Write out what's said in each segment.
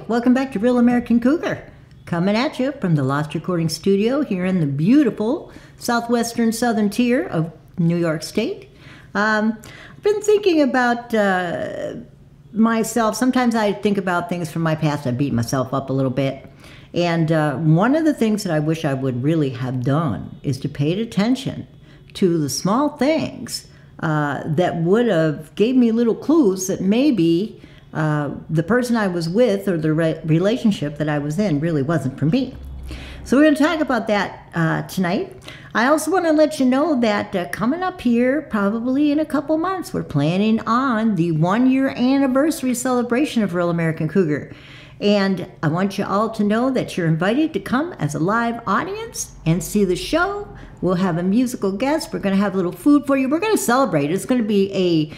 welcome back to Real American Cougar. Coming at you from the Lost Recording Studio here in the beautiful southwestern southern tier of New York State. I've been thinking about myself. Sometimes I think about things from my past. I beat myself up a little bit. And one of the things that I wish I would really have done is to pay attention to the small things that would have gave me little clues that maybe the person I was with or the relationship that I was in really wasn't for me. So we're going to talk about that tonight. I also want to let you know that coming up here, probably in a couple months, we're planning on the 1-year anniversary celebration of Real American Cougar. And I want you all to know that you're invited to come as a live audience and see the show. We'll have a musical guest. We're going to have a little food for you. We're going to celebrate. It's going to be a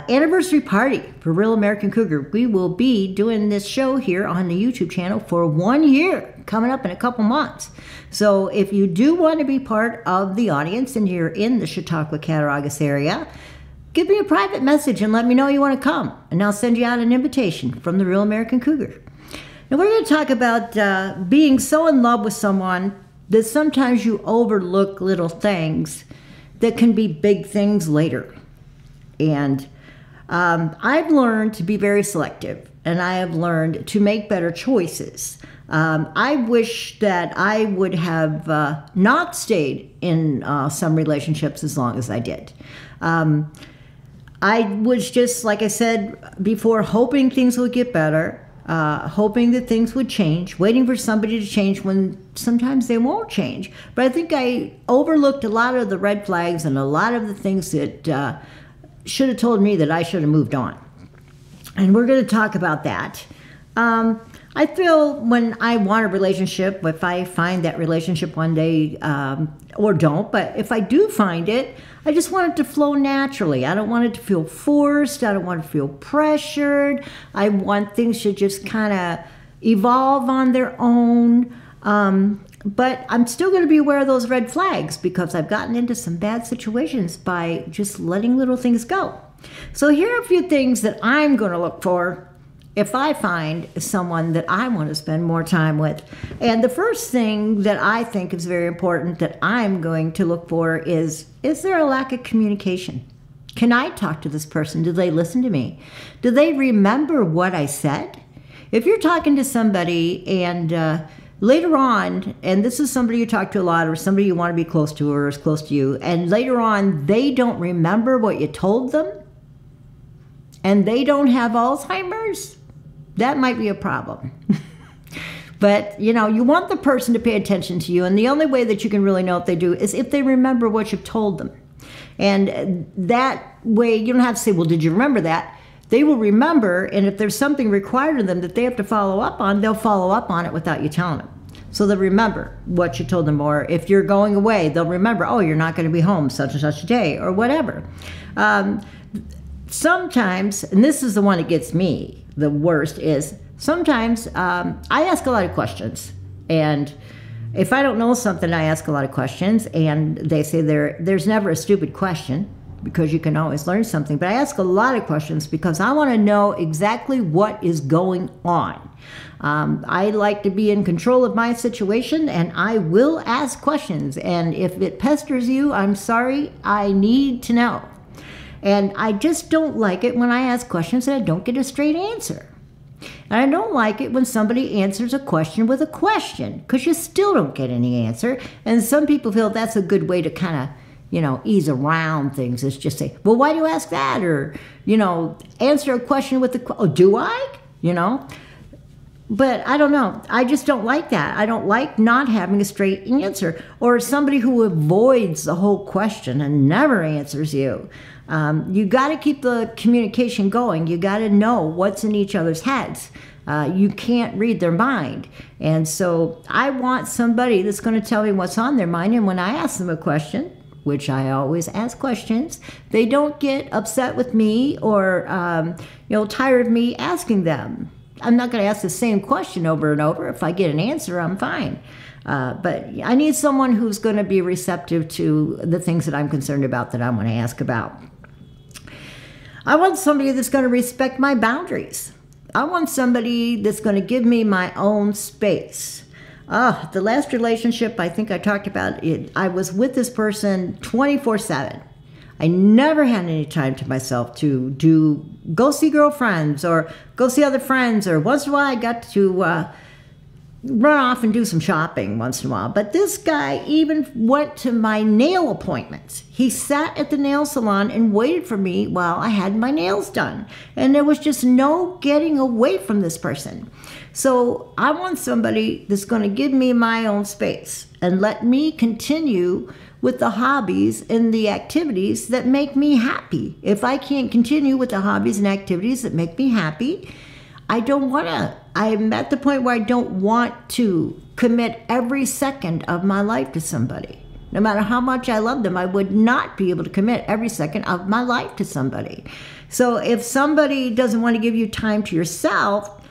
anniversary party for Real American Cougar. We will be doing this show here on the YouTube channel for 1 year, coming up in a couple months. So if you do want to be part of the audience and you're in the Chautauqua Cattaraugus area, give me a private message and let me know you want to come, and I'll send you out an invitation from the Real American Cougar. Now we're going to talk about being so in love with someone that sometimes you overlook little things that can be big things later. And I've learned to be very selective, and I have learned to make better choices. I wish that I would have not stayed in some relationships as long as I did. I was just, like I said before, hoping things would get better, hoping that things would change, waiting for somebody to change when sometimes they won't change. But I think I overlooked a lot of the red flags and a lot of the things that should have told me that I should have moved on. And we're going to talk about that. I feel when I want a relationship, if I find that relationship one day, or don't, but if I do find it, I just want it to flow naturally. I don't want it to feel forced. I don't want it to feel pressured. I want things to just kind of evolve on their own. But I'm still going to be aware of those red flags because I've gotten into some bad situations by just letting little things go. So here are a few things that I'm going to look for if I find someone that I want to spend more time with. And the first thing that I think is very important that I'm going to look for is there a lack of communication? Can I talk to this person? Do they listen to me? Do they remember what I said? If you're talking to somebody and later on, and this is somebody you talk to a lot or somebody you want to be close to or is close to you, and later on they don't remember what you told them and they don't have Alzheimer's, that might be a problem. But, you know, you want the person to pay attention to you, and the only way that you can really know if they do is if they remember what you've told them. And that way, you don't have to say, well, did you remember that? They will remember, and if there's something required of them that they have to follow up on, they'll follow up on it without you telling them. So they'll remember what you told them, or if you're going away, they'll remember, oh, you're not going to be home such and such a day, or whatever. Sometimes, and this is the one that gets me the worst, is sometimes I ask a lot of questions, and if I don't know something, I ask a lot of questions, and they say there's never a stupid question because you can always learn something, but I ask a lot of questions because I want to know exactly what is going on. I like to be in control of my situation, and I will ask questions, and if it pesters you, I'm sorry, I need to know. And I just don't like it when I ask questions and I don't get a straight answer. And I don't like it when somebody answers a question with a question because you still don't get any answer. And some people feel that's a good way to kind of, you know, ease around things, is just say, well, why do you ask that? Or, you know, answer a question with a, oh, do I? You know? But I don't know. I just don't like that. I don't like not having a straight answer, or somebody who avoids the whole question and never answers you. You got to keep the communication going. You got to know what's in each other's heads. You can't read their mind. And so I want somebody that's going to tell me what's on their mind. And when I ask them a question, which I always ask questions, they don't get upset with me or you know, tired of me asking them. I'm not going to ask the same question over and over. If I get an answer, I'm fine. But I need someone who's going to be receptive to the things that I'm concerned about, that I want to ask about. I want somebody that's going to respect my boundaries. I want somebody that's going to give me my own space. The last relationship, I think I talked about it. I was with this person 24/7. I never had any time to myself to go see girlfriends or go see other friends, or once in a while I got to run off and do some shopping once in a while. But this guy even went to my nail appointments. He sat at the nail salon and waited for me while I had my nails done. And there was just no getting away from this person. So I want somebody that's going to give me my own space and let me continue with the hobbies and the activities that make me happy. If I can't continue with the hobbies and activities that make me happy, I don't want to. I'm at the point where I don't want to commit every second of my life to somebody. No matter how much I love them, I would not be able to commit every second of my life to somebody. So if somebody doesn't want to give you time to yourself,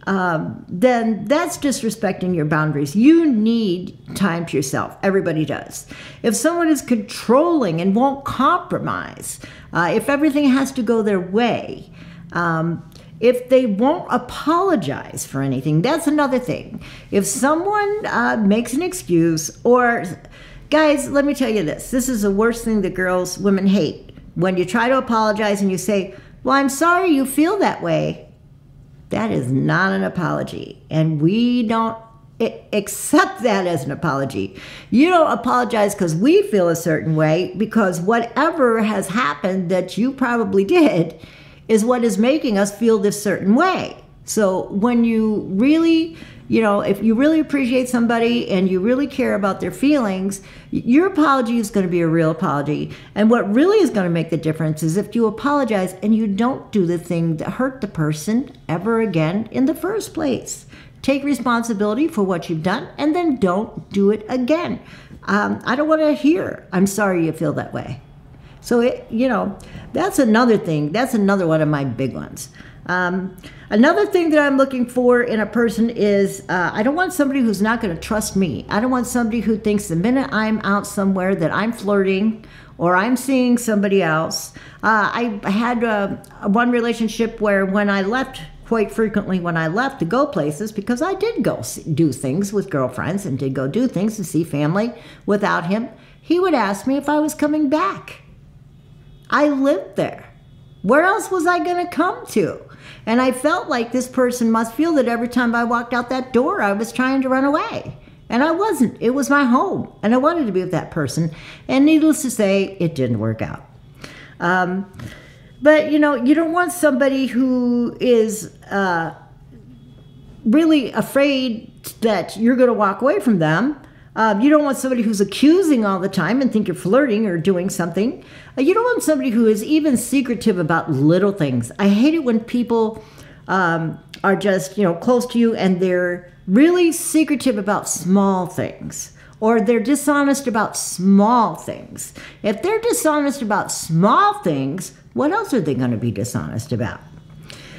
then that's disrespecting your boundaries. You need time to yourself. Everybody does. If someone is controlling and won't compromise, if everything has to go their way, if they won't apologize for anything, that's another thing. If someone makes an excuse, or guys, let me tell you this. This is the worst thing that women hate. When you try to apologize and you say, well, I'm sorry you feel that way. That is not an apology. And we don't accept that as an apology. You don't apologize because we feel a certain way, because whatever has happened that you probably did is what is making us feel this certain way. So when you really, if you really appreciate somebody and you really care about their feelings, your apology is going to be a real apology. And what really is going to make the difference is if you apologize and you don't do the thing that hurt the person ever again in the first place. Take responsibility for what you've done and then don't do it again. I don't want to hear, I'm sorry you feel that way. So, that's another thing. That's another one of my big ones. Another thing that I'm looking for in a person is I don't want somebody who's not going to trust me. I don't want somebody who thinks the minute I'm out somewhere that I'm flirting or I'm seeing somebody else. I had one relationship where when I left, quite frequently when I left to go places, because I did go do things with girlfriends and did go do things to see family without him, he would ask me if I was coming back. I lived there. Where else was I going to come to? And I felt like this person must feel that every time I walked out that door, I was trying to run away. And I wasn't. It was my home. And I wanted to be with that person. And needless to say, it didn't work out. But, you don't want somebody who is really afraid that you're going to walk away from them. You don't want somebody who's accusing all the time and think you're flirting or doing something. You don't want somebody who is even secretive about little things. I hate it when people are just, close to you and they're really secretive about small things, or they're dishonest about small things. If they're dishonest about small things, what else are they going to be dishonest about?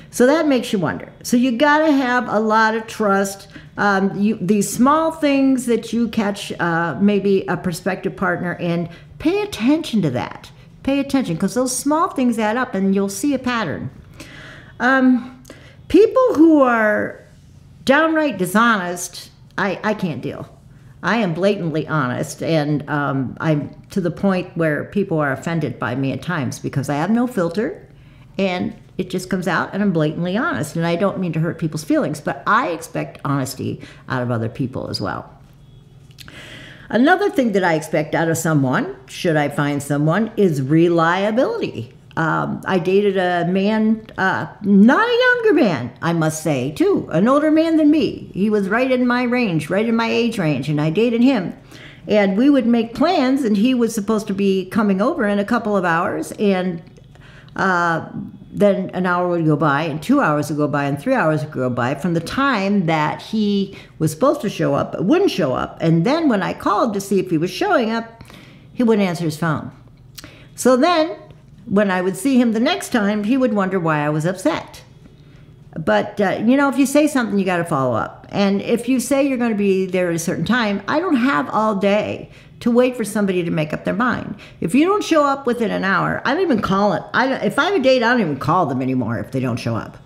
So that makes you wonder. So you got to have a lot of trust. These small things that you catch maybe a prospective partner in, pay attention to that. Pay attention, because those small things add up and you'll see a pattern. People who are downright dishonest, I can't deal. I am blatantly honest, and I'm to the point where people are offended by me at times because I have no filter, and it just comes out and I'm blatantly honest. And I don't mean to hurt people's feelings, but I expect honesty out of other people as well. Another thing that I expect out of someone, should I find someone, is reliability. I dated a man, not a younger man, I must say, too, an older man than me. He was right in my range, right in my age range, and I dated him. And we would make plans, and he was supposed to be coming over in a couple of hours, and then an hour would go by, and 2 hours would go by, and 3 hours would go by from the time that he was supposed to show up, but wouldn't show up. And then when I called to see if he was showing up, he wouldn't answer his phone. So then, when I would see him the next time, he would wonder why I was upset. But, if you say something, you got to follow up. And if you say you're going to be there at a certain time, I don't have all day to wait for somebody to make up their mind. If you don't show up within an hour, I don't even call it. If I have a date, I don't even call them anymore if they don't show up.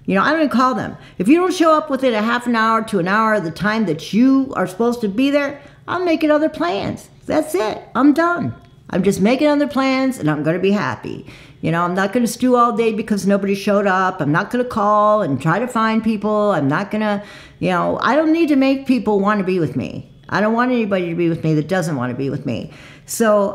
You know, I don't even call them. If you don't show up within a half an hour to an hour of the time that you are supposed to be there, I'm making other plans. That's it. I'm done. I'm just making other plans, and I'm going to be happy. You know, I'm not going to stew all day because nobody showed up. I'm not going to call and try to find people. I'm not going to, you know, I don't need to make people want to be with me. I don't want anybody to be with me that doesn't want to be with me. So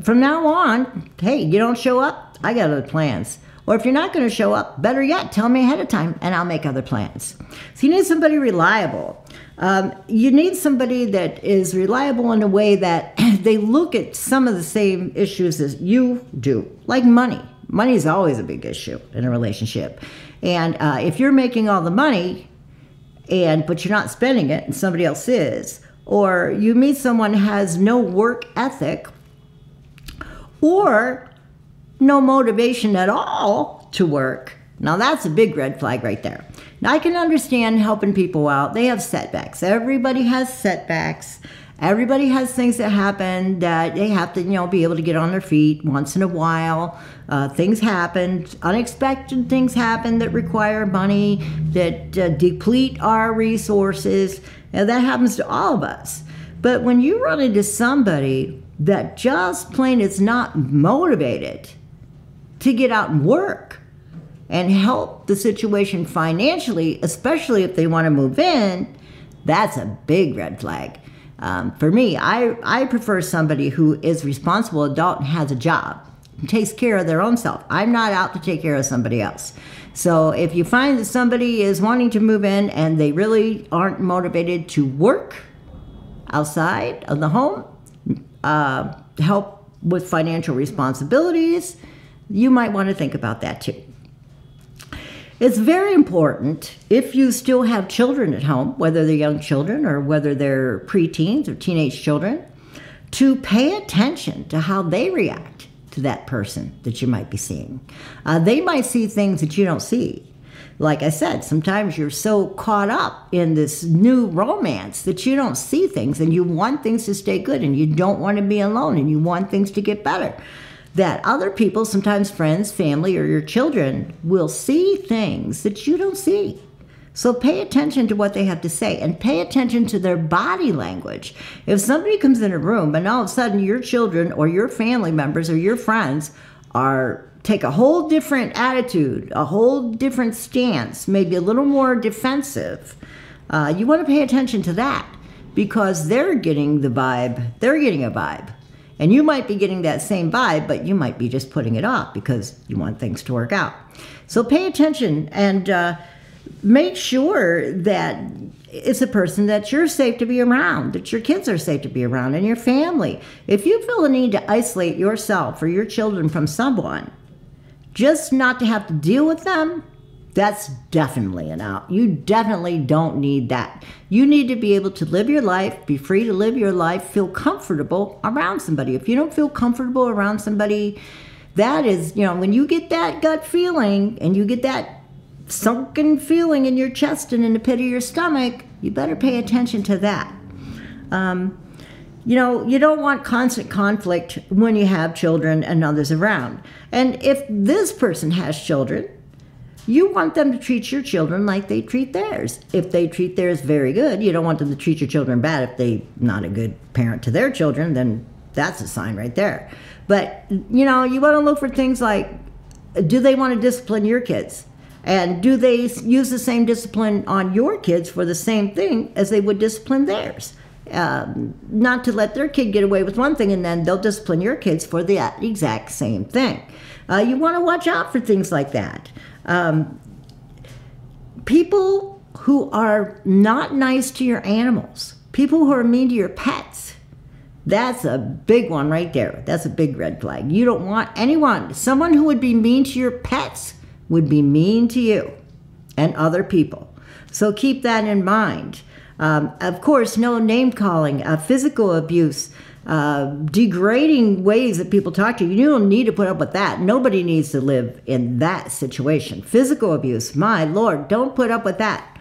from now on, hey, you don't show up, I got other plans. Or if you're not going to show up, better yet, tell me ahead of time and I'll make other plans. So you need somebody reliable. You need somebody that is reliable in a way that they look at some of the same issues as you do, like money. Money is always a big issue in a relationship. And if you're making all the money, but you're not spending it and somebody else is, or you meet someone who has no work ethic or no motivation at all to work, now that's a big red flag right there. Now I can understand helping people out. They have setbacks. Everybody has setbacks. Everybody has things that happen that they have to, you know, be able to get on their feet once in a while. Things happen. Unexpected things happen that require money, that deplete our resources. And that happens to all of us. But when you run into somebody that just plain is not motivated to get out and work and help the situation financially, especially if they want to move in, that's a big red flag. For me, I prefer somebody who is responsible adult and has a job and takes care of their own self. I'm not out to take care of somebody else. So if you find that somebody is wanting to move in and they really aren't motivated to work outside of the home, help with financial responsibilities, you might want to think about that too. It's very important, if you still have children at home, whether they're young children or whether they're preteens or teenage children, to pay attention to how they react to that person that you might be seeing. They might see things that you don't see. Like I said, sometimes you're so caught up in this new romance that you don't see things, and you want things to stay good, and you don't want to be alone, and you want things to get better. That other people, sometimes friends, family, or your children, will see things that you don't see. So pay attention to what they have to say, and pay attention to their body language. If somebody comes in a room and all of a sudden your children or your family members or your friends take a whole different attitude, a whole different stance, maybe a little more defensive, you want to pay attention to that, because they're getting the vibe. They're getting a vibe. And you might be getting that same vibe, but you might be just putting it off because you want things to work out. So pay attention and make sure that it's a person that you're safe to be around, that your kids are safe to be around, and your family. If you feel the need to isolate yourself or your children from someone, just not to have to deal with them, that's definitely an out. You definitely don't need that. You need to be able to live your life, be free to live your life, feel comfortable around somebody. If you don't feel comfortable around somebody, that is, you know, when you get that gut feeling and you get that sunken feeling in your chest and in the pit of your stomach, you better pay attention to that. You know, you don't want constant conflict when you have children and others around. And if this person has children, you want them to treat your children like they treat theirs. If they treat theirs very good, you don't want them to treat your children bad. If they're not a good parent to their children, then that's a sign right there. But, you know, you want to look for things like, do they want to discipline your kids? And do they use the same discipline on your kids for the same thing as they would discipline theirs? Not to let their kid get away with one thing and then they'll discipline your kids for the exact same thing. You want to watch out for things like that. People who are not nice to your animals, people who are mean to your pets, that's a big one right there. That's a big red flag. You don't want someone who would be mean to your pets would be mean to you and other people. So keep that in mind. Of course, no name calling, physical abuse, degrading ways that people talk to you. You don't need to put up with that. Nobody needs to live in that situation. Physical abuse, my Lord, don't put up with that.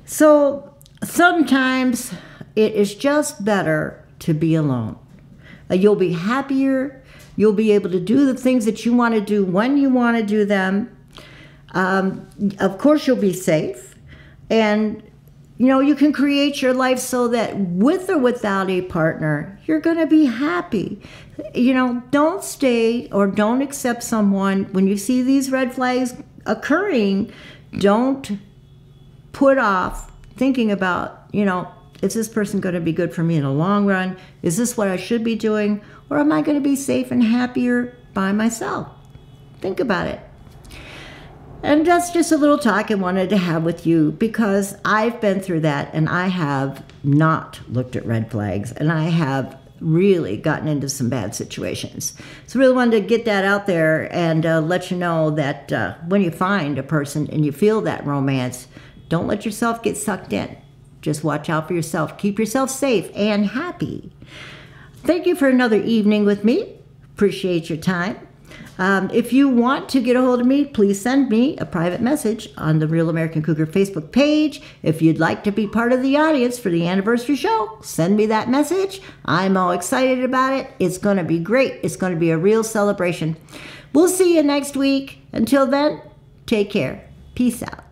So sometimes it is just better to be alone. You'll be happier. You'll be able to do the things that you want to do when you want to do them. Of course, you'll be safe. And, you can create your life so that with or without a partner, you're going to be happy. Don't stay or don't accept someone. When you see these red flags occurring, don't put off thinking about, is this person going to be good for me in the long run? Is this what I should be doing? Or am I going to be safe and happier by myself? Think about it. And that's just a little talk I wanted to have with you, because I've been through that, and I have not looked at red flags, and I have really gotten into some bad situations. So I really wanted to get that out there and let you know that when you find a person and you feel that romance, don't let yourself get sucked in. Just watch out for yourself. Keep yourself safe and happy. Thank you for another evening with me. Appreciate your time. If you want to get a hold of me, please send me a private message on the Real American Cougar Facebook page. If you'd like to be part of the audience for the anniversary show, send me that message. I'm all excited about it. It's going to be great. It's going to be a real celebration. We'll see you next week. Until then, take care. Peace out.